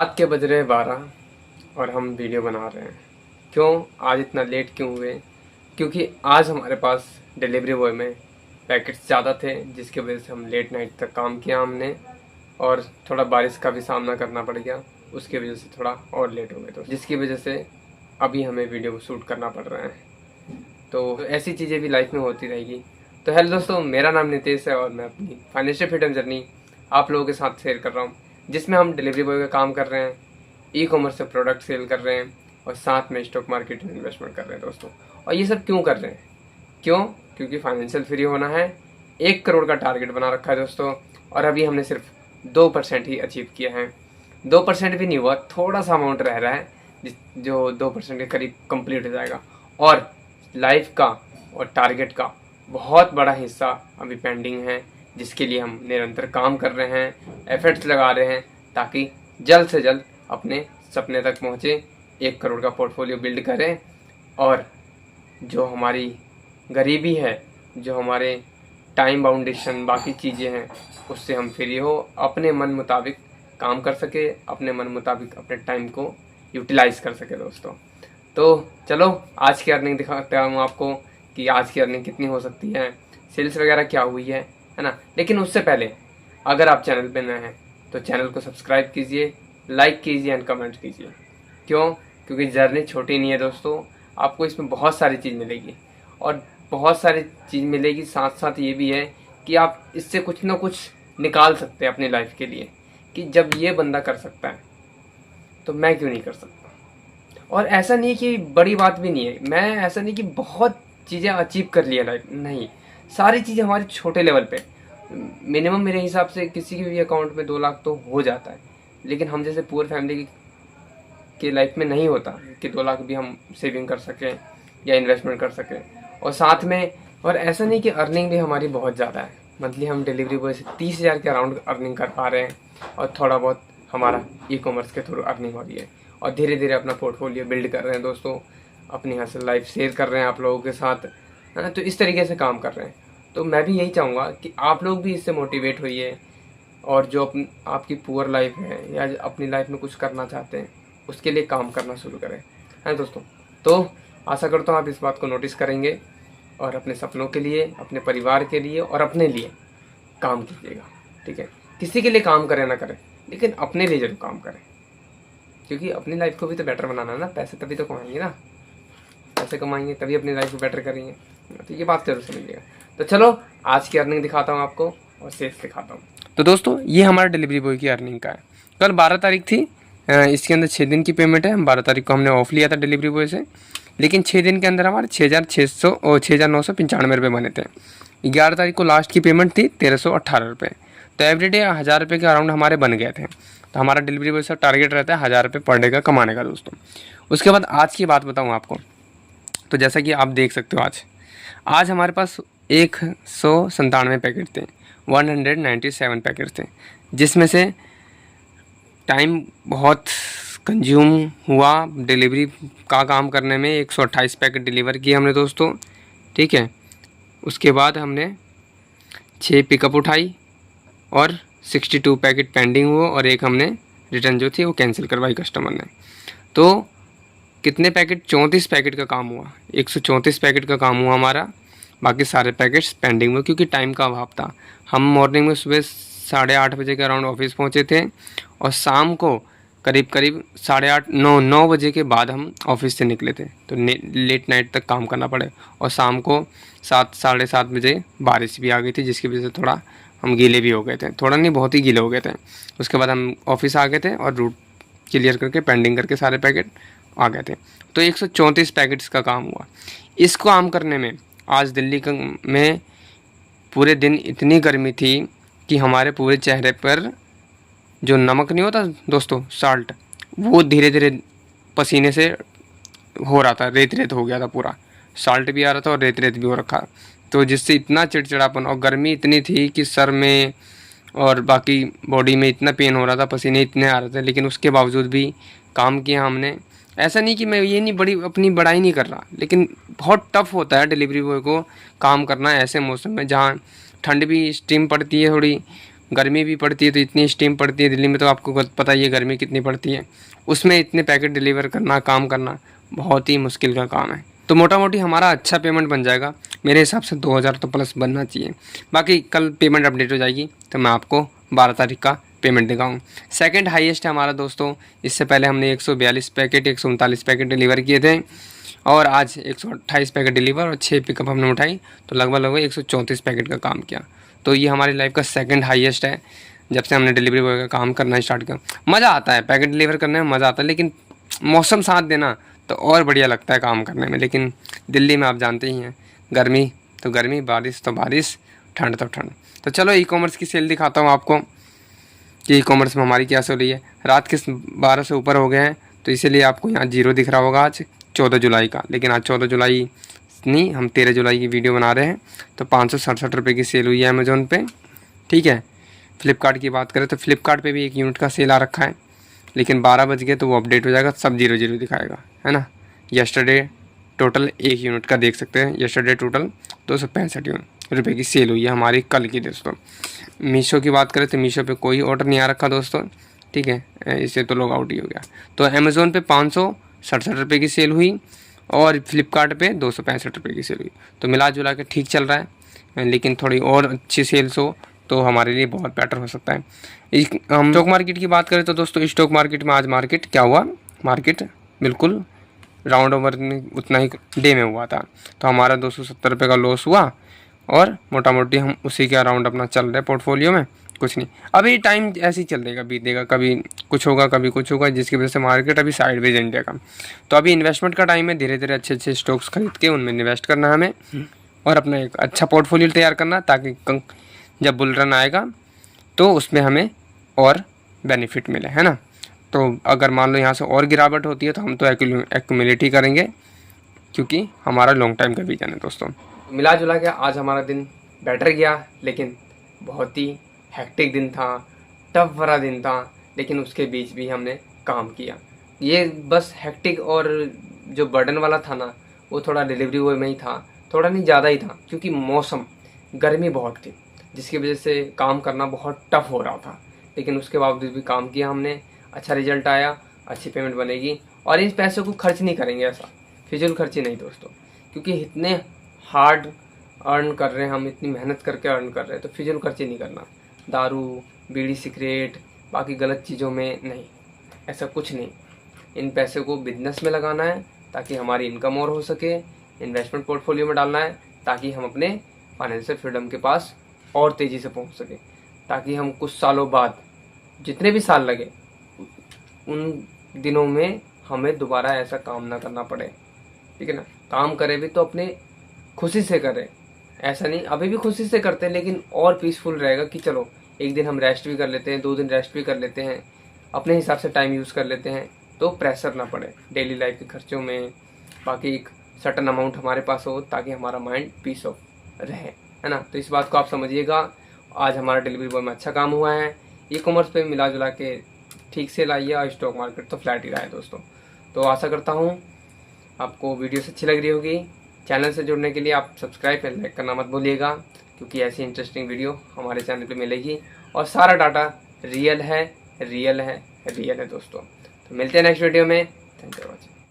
रात के बज रहे 12 और हम वीडियो बना रहे हैं। क्यों आज इतना लेट क्यों हुए? क्योंकि आज हमारे पास डिलीवरी बॉय में पैकेट्स ज़्यादा थे, जिसकी वजह से हम लेट नाइट तक काम किया हमने, और थोड़ा बारिश का भी सामना करना पड़ गया। उसकी वजह से थोड़ा और लेट हो गए, तो जिसकी वजह से अभी हमें वीडियो शूट करना पड़ रहा है। तो ऐसी चीज़ें भी लाइफ में होती रहेगी। तो हेलो दोस्तों, मेरा नाम नितेश है और मैं अपनी फाइनेंशियल फ्रीडम जर्नी आप लोगों के साथ शेयर कर रहा हूँ, जिसमें हम डिलीवरी बॉय का काम कर रहे हैं, ई कॉमर्स से प्रोडक्ट सेल कर रहे हैं और साथ में स्टॉक मार्केट में इन्वेस्टमेंट कर रहे हैं दोस्तों। और ये सब क्यों कर रहे हैं? क्योंकि फाइनेंशियल फ्री होना है। 1 करोड़ का टारगेट बना रखा है दोस्तों, और अभी हमने सिर्फ 2% ही अचीव किया है। 2% भी नहीं हुआ, थोड़ा सा अमाउंट रह रहा है जो 2% के करीब कंप्लीट हो जाएगा। और लाइफ का और टारगेट का बहुत बड़ा हिस्सा अभी पेंडिंग है, जिसके लिए हम निरंतर काम कर रहे हैं, एफर्ट्स लगा रहे हैं, ताकि जल्द से जल्द अपने सपने तक पहुँचे, 1 करोड़ का पोर्टफोलियो बिल्ड करें, और जो हमारी गरीबी है, जो हमारे टाइम बाउंडेशन बाकी चीज़ें हैं, उससे हम फ्री हो, अपने मन मुताबिक काम कर सके, अपने मन मुताबिक अपने टाइम को यूटिलाइज कर सके दोस्तों। तो चलो आज की अर्निंग दिखाता हूँ आपको कि आज की अर्निंग कितनी हो सकती है, सेल्स वगैरह क्या हुई है ना। लेकिन उससे पहले अगर आप चैनल पे नए हैं तो चैनल को सब्सक्राइब कीजिए, लाइक कीजिए एंड कमेंट कीजिए। क्योंकि जर्नी छोटी नहीं है दोस्तों, आपको इसमें बहुत सारी चीज़ मिलेगी, और बहुत सारी चीज़ मिलेगी। साथ साथ ये भी है कि आप इससे कुछ ना कुछ निकाल सकते हैं अपनी लाइफ के लिए, कि जब ये बंदा कर सकता है तो मैं क्यों नहीं कर सकता। और ऐसा नहीं कि बड़ी बात भी नहीं है, मैं ऐसा नहीं कि बहुत चीज़ें अचीव कर लिया लाइफ, नहीं, सारी चीज़ें हमारे छोटे लेवल पे। मिनिमम मेरे हिसाब से किसी के भी अकाउंट में 2 लाख तो हो जाता है, लेकिन हम जैसे पुअर फैमिली की लाइफ में नहीं होता कि 2 लाख भी हम सेविंग कर सकें या इन्वेस्टमेंट कर सकें। और साथ में, और ऐसा नहीं कि अर्निंग भी हमारी बहुत ज़्यादा है। मंथली हम डिलीवरी बॉय से 30,000 के अराउंड अर्निंग कर पा रहे हैं, और थोड़ा बहुत हमारा ई कॉमर्स के थ्रू अर्निंग हो रही है, और धीरे धीरे अपना पोर्टफोलियो बिल्ड कर रहे हैं दोस्तों, अपनी हसल लाइफ शेयर कर रहे हैं आप लोगों के साथ, है ना। तो इस तरीके से काम कर रहे हैं। तो मैं भी यही चाहूँगा कि आप लोग भी इससे मोटिवेट होइए, और जो आपकी पुअर लाइफ है या अपनी लाइफ में कुछ करना चाहते हैं, उसके लिए काम करना शुरू करें, है दोस्तों। तो आशा करता हूँ आप इस बात को नोटिस करेंगे, और अपने सपनों के लिए, अपने परिवार के लिए और अपने लिए काम कीजिएगा, ठीक है। किसी के लिए काम करें ना करें, लेकिन अपने लिए जरूर काम करें, क्योंकि अपनी लाइफ को भी तो बेटर बनाना है ना। पैसे तभी तो कमाएंगे ना, पैसे कमाएंगे तभी अपनी लाइफ को बेटर करेंगे। तो ये बात जरूर समझिएगा। तो चलो आज की अर्निंग दिखाता हूँ आपको, और सेल्स दिखाता हूँ। तो दोस्तों ये हमारा डिलीवरी बॉय की अर्निंग का है। कल 12 तारीख थी, इसके अंदर 6 दिन की पेमेंट है। 12 तारीख को हमने ऑफ लिया था डिलीवरी बॉय से, लेकिन 6 दिन के अंदर हमारे 6,600 और 6,995 रुपये बने थे। 11 तारीख को लास्ट की पेमेंट थी 1,318 रुपये। तो एवरीडे 1,000 रुपये के अराउंड हमारे बन गए थे। तो हमारा डिलीवरी बॉय से टारगेट रहता है 1,000 रुपये पर डे का कमाने का दोस्तों। उसके बाद आज की बात बताऊँ आपको, तो जैसा कि आप देख सकते हो, आज हमारे पास 197 पैकेट थे, 197 पैकेट थे, जिसमें से टाइम बहुत कंज्यूम हुआ डिलीवरी का काम करने में। 128 पैकेट डिलीवर किए हमने दोस्तों, ठीक है। उसके बाद हमने 6 पिकअप उठाई, और 62 पैकेट पेंडिंग हुआ, और एक हमने रिटर्न जो थी वो कैंसिल करवाई कस्टमर ने। तो कितने पैकेट? 34 पैकेट का काम हुआ, 134 पैकेट का काम हुआ हमारा। बाकी सारे पैकेट्स पेंडिंग हुए, क्योंकि टाइम का अभाव था। हम मॉर्निंग में सुबह 8:30 बजे के अराउंड ऑफिस पहुंचे थे, और शाम को करीब 8:30-9 बजे के बाद हम ऑफिस से निकले थे। तो लेट नाइट तक काम करना पड़े, और शाम को 7-7:30 बजे बारिश भी आ गई थी, जिसकी वजह से थोड़ा हम गीले भी हो गए थे, थोड़ा नहीं बहुत ही गीले हो गए थे। उसके बाद हम ऑफिस आ गए थे, और रूट क्लियर करके पेंडिंग करके सारे पैकेट आ गए थे। तो 134 पैकेट्स का काम हुआ। इस काम करने में आज दिल्ली में पूरे दिन इतनी गर्मी थी कि हमारे पूरे चेहरे पर जो नमक नहीं होता दोस्तों, साल्ट, वो धीरे धीरे पसीने से हो रहा था, रेत रेत हो गया था पूरा। साल्ट भी आ रहा था और रेत रेत भी हो रखा, तो जिससे इतना चिड़चिड़ापन, और गर्मी इतनी थी कि सर में और बाकी बॉडी में इतना पेन हो रहा था, पसीने इतने आ रहे थे। लेकिन उसके बावजूद भी काम किया हमने। ऐसा नहीं कि मैं ये नहीं अपनी बड़ाई नहीं कर रहा, लेकिन बहुत टफ होता है डिलीवरी बॉय को काम करना ऐसे मौसम में, जहाँ ठंड भी स्टीम पड़ती है थोड़ी, गर्मी भी पड़ती है तो इतनी स्टीम पड़ती है दिल्ली में, तो आपको पता ही है गर्मी कितनी पड़ती है। उसमें इतने पैकेट डिलीवर करना, काम करना बहुत ही मुश्किल का काम है। तो मोटा मोटी हमारा अच्छा पेमेंट बन जाएगा, मेरे हिसाब से 2000 तो प्लस बनना चाहिए। बाकी कल पेमेंट अपडेट हो जाएगी तो मैं आपको 12 तारीख का पेमेंट दिखाऊँ। सेकंड हाईएस्ट है हमारा दोस्तों। इससे पहले हमने 142 पैकेट 139 पैकेट डिलीवर किए थे और आज 128 पैकेट डिलीवर और 6 पिकअप हमने उठाई, तो लगभग 134 पैकेट का काम किया। तो ये हमारी लाइफ का सेकंड हाईएस्ट है जब से हमने डिलीवरी बॉय का काम करना स्टार्ट किया। मज़ा आता है पैकेट डिलीवर करने में, मज़ा आता है, लेकिन मौसम साथ देना तो और बढ़िया लगता है काम करने में। लेकिन दिल्ली में आप जानते ही हैं, गर्मी तो गर्मी, बारिश तो बारिश, ठंड तो ठंड। तो चलो ई कॉमर्स की सेल दिखाता हूँ आपको कि ई कॉमर्स में हमारी क्या सेल रही है। रात के 12 से ऊपर हो गए हैं तो इसीलिए आपको यहाँ 0 दिख रहा होगा आज 14 जुलाई का। लेकिन आज 14 जुलाई नहीं, हम 13 जुलाई की वीडियो बना रहे हैं। तो 567 रुपये की सेल हुई है अमेज़ोन पे, ठीक है। फ्लिपकार्ट की बात करें तो फ्लिपकार्ट पे भी 1 यूनिट का सेल आ रखा है, लेकिन 12 बज गए तो वो अपडेट हो जाएगा, सब 0 दिखाएगा, है ना। यस्टरडे टोटल 1 यूनिट का देख सकते हैं, यस्टरडे टोटल 265 रुपये की सेल हुई है हमारी कल की दोस्तों। मीशो की बात करें तो मीशो पे कोई ऑर्डर नहीं आ रखा दोस्तों, ठीक है, इससे तो लॉग आउट ही हो गया। तो अमेज़ोन पे 567 रुपये की सेल हुई और फ्लिपकार्ट पे 265 रुपये की सेल हुई। तो मिला जुला के ठीक चल रहा है, लेकिन थोड़ी और अच्छी सेल्स हो तो हमारे लिए बहुत बेटर हो सकता है। हम स्टॉक मार्केट की बात करें तो दोस्तों स्टॉक मार्केट में आज मार्केट क्या हुआ, मार्केट बिल्कुल राउंड ओवर उतना ही डे में हुआ था। तो हमारा 270 रुपये का लॉस हुआ और मोटा मोटी हम उसी के अराउंड अपना चल रहे पोर्टफोलियो में, कुछ नहीं। अभी टाइम ऐसे ही चल देगा, बीत देगा, कभी कुछ होगा कभी कुछ होगा, जिसकी वजह से मार्केट अभी साइडवेज एंड जाएगा। तो अभी इन्वेस्टमेंट का टाइम है, धीरे धीरे अच्छे अच्छे स्टॉक्स खरीद के उनमें इन्वेस्ट करना है हमें और अपना एक अच्छा पोर्टफोलियो तैयार करना, ताकि जब बुल रन आएगा तो उसमें हमें और बेनिफिट मिले, है ना। तो अगर मान लो यहाँ से और गिरावट होती है तो हम तो एक्यूमुलेट ही करेंगे, क्योंकि हमारा लॉन्ग टाइम का विजन है दोस्तों। मिला जुला के आज हमारा दिन बेटर गया, लेकिन बहुत ही हेक्टिक दिन था, टफ भरा दिन था, लेकिन उसके बीच भी हमने काम किया। ये बस हेक्टिक और जो बर्डन वाला था ना, वो थोड़ा डिलीवरी बॉय में ही था, थोड़ा नहीं ज़्यादा ही था, क्योंकि मौसम गर्मी बहुत थी, जिसकी वजह से काम करना बहुत टफ हो रहा था। लेकिन उसके बावजूद भी काम किया हमने, अच्छा रिजल्ट आया, अच्छी पेमेंट बनेगी और इन पैसों को खर्च नहीं करेंगे, ऐसा फिजूल खर्ची नहीं दोस्तों, क्योंकि इतने हार्ड अर्न कर रहे हैं हम, इतनी मेहनत करके अर्न कर रहे हैं, तो फिजूल खर्ची नहीं करना। दारू, बीड़ी, सिगरेट, बाकी गलत चीज़ों में नहीं, ऐसा कुछ नहीं। इन पैसे को बिजनेस में लगाना है ताकि हमारी इनकम और हो सके, इन्वेस्टमेंट पोर्टफोलियो में डालना है ताकि हम अपने फाइनेंशियल फ्रीडम के पास और तेज़ी से पहुंच सके, ताकि हम कुछ सालों बाद, जितने भी साल लगे, उन दिनों में हमें दोबारा ऐसा काम ना करना पड़े, ठीक है ना। काम करें भी तो अपने खुशी से करें, ऐसा नहीं, अभी भी खुशी से करते हैं लेकिन और पीसफुल रहेगा कि चलो एक दिन हम रेस्ट भी कर लेते हैं, 2 दिन रेस्ट भी कर लेते हैं, अपने हिसाब से टाइम यूज़ कर लेते हैं, तो प्रेशर ना पड़े डेली लाइफ के खर्चों में। बाकी एक सर्टन अमाउंट हमारे पास हो ताकि हमारा माइंड पीस ऑफ रहे, है ना। तो इस बात को आप समझिएगा। आज हमारा डिलीवरी बॉय में अच्छा काम हुआ है, ई कॉमर्स पे मिला जुला के ठीक से लाइए और स्टॉक मार्केट तो फ्लैट ही रहा है दोस्तों। तो आशा करता हूँ आपको वीडियो अच्छी लग रही होगी। चैनल से जुड़ने के लिए आप सब्सक्राइब और लाइक करना मत भूलिएगा, क्योंकि ऐसी इंटरेस्टिंग वीडियो हमारे चैनल पे मिलेगी और सारा डाटा रियल है दोस्तों। तो मिलते हैं नेक्स्ट वीडियो में। Thank you for watching.